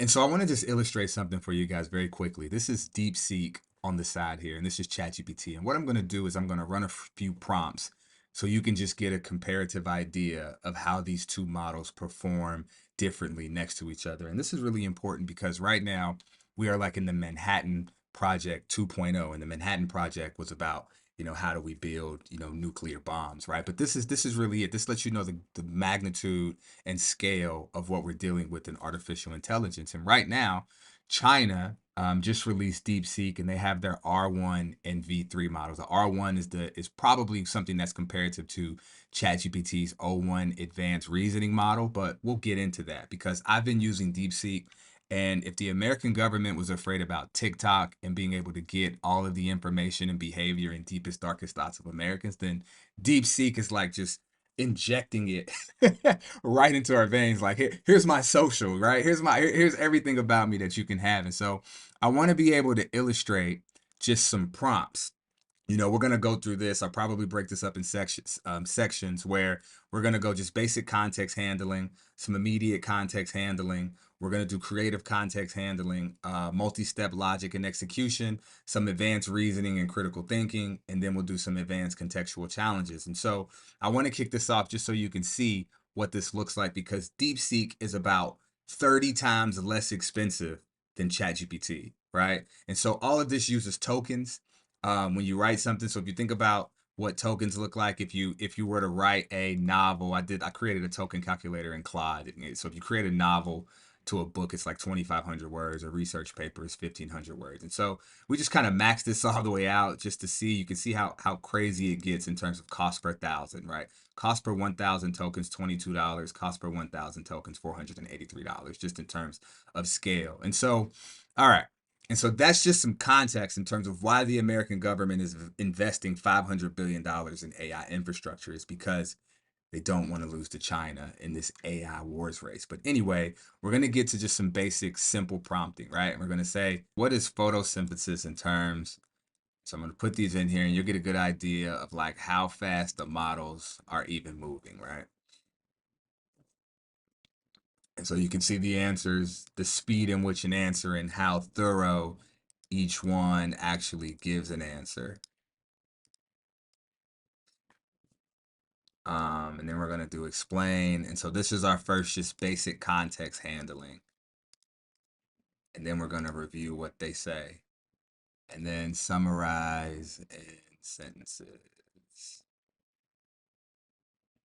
And so I want to just illustrate something for you guys very quickly. This is DeepSeek on the side here, and this is ChatGPT. And what I'm going to do is I'm going to run a few prompts so you can just get a comparative idea of how these two models perform differently next to each other. And this is really important because right now we are like in the Manhattan Project 2.0, and the Manhattan Project was about how do we build nuclear bombs, right? But this is really it. This lets you know the magnitude and scale of what we're dealing with in artificial intelligence. And right now, China just released DeepSeek, and they have their R1 and V3 models. The R1 is probably something that's comparative to ChatGPT's O1 advanced reasoning model, but we'll get into that because I've been using DeepSeek. And if the American government was afraid about TikTok and being able to get all of the information and behavior and deepest, darkest thoughts of Americans, then DeepSeek is like just injecting it right into our veins. Like, here's my social, right? Here's everything about me that you can have. And so I want to be able to illustrate just some prompts. We're going to go through this. I'll probably break this up in sections where we're going to go just basic context handling, some immediate context handling. We're going to do creative context handling, multi-step logic and execution, some advanced reasoning and critical thinking, and then we'll do some advanced contextual challenges. And so I want to kick this off just so you can see what this looks like, because DeepSeek is about 30 times less expensive than ChatGPT, right? And so all of this uses tokens when you write something. So if you think about what tokens look like, if you were to write a novel, I created a token calculator in Claude. So if you create a novel to a book, it's like 2,500 words. A research paper is 1,500 words. And so we just kind of max this all the way out just to see. You can see how crazy it gets in terms of cost per thousand, right? Cost per 1,000 tokens, $22. Cost per 1,000 tokens, $483, just in terms of scale. And so, all right. And so that's just some context in terms of why the American government is investing $500 billion in AI infrastructure, is because they don't want to lose to China in this AI wars race. But anyway, we're going to get to just some basic, simple prompting, right? And we're going to say, what is photosynthesis in terms? So I'm going to put these in here and you'll get a good idea of like how fast the models are even moving, right? And so you can see the answers, the speed in which an answer and how thorough each one actually gives an answer. And then we're going to do explain. And so this is our first just basic context handling. And then we're going to review what they say. And then summarize in sentences.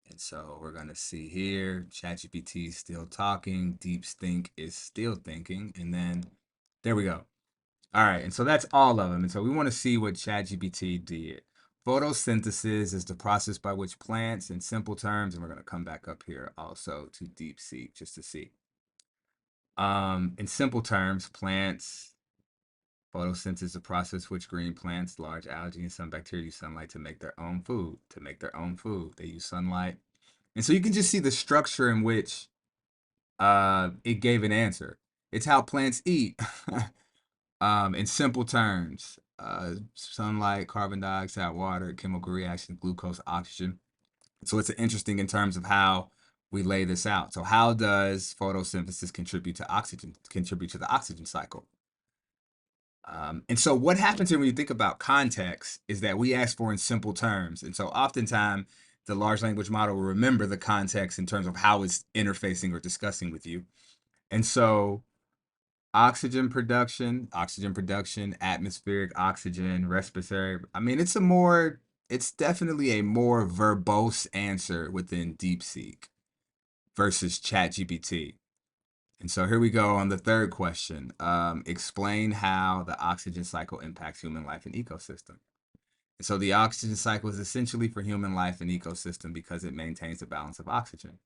And so we're going to see here, ChatGPT is still talking, DeepSeek is still thinking, and then there we go. All right, and so that's all of them. And so we want to see what ChatGPT did. Photosynthesis is the process by which plants, in simple terms, and we're going to come back up here also to DeepSeek just to see. In simple terms, plants, photosynthesis is a process which green plants, large algae, and some bacteria use sunlight to make their own food. They use sunlight. And so you can just see the structure in which it gave an answer. It's how plants eat. In simple terms, sunlight, carbon dioxide, water, chemical reaction, glucose, oxygen. So it's interesting in terms of how we lay this out. So how does photosynthesis contribute to the oxygen cycle? And so what happens here when you think about context is that we ask for in simple terms. And so oftentimes the large language model will remember the context in terms of how it's interfacing or discussing with you. And so oxygen production, atmospheric oxygen, respiratory. I mean, it's definitely a more verbose answer within DeepSeek versus ChatGPT. And so here we go on the third question. Explain how the oxygen cycle impacts human life and ecosystem. And so the oxygen cycle is essentially for human life and ecosystem because it maintains the balance of oxygen.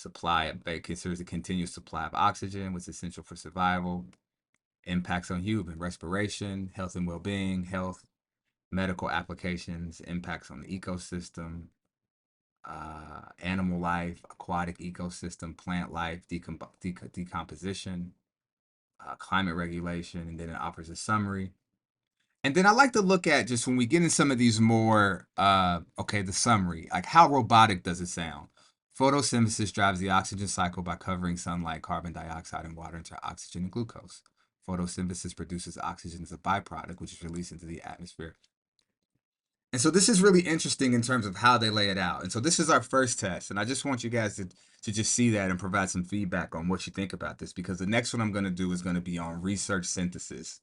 It considers a continuous supply of oxygen, which is essential for survival. Impacts on human respiration, health and well-being, health, medical applications, impacts on the ecosystem, animal life, aquatic ecosystem, plant life, decomposition, climate regulation, and then it offers a summary. And then I like to look at just when we get in some of these more, the summary, like how robotic does it sound? Photosynthesis drives the oxygen cycle by covering sunlight, carbon dioxide, and water into oxygen and glucose. Photosynthesis produces oxygen as a byproduct, which is released into the atmosphere. And so this is really interesting in terms of how they lay it out. And so this is our first test. And I just want you guys to just see that and provide some feedback on what you think about this, because the next one I'm going to do is going to be on research synthesis.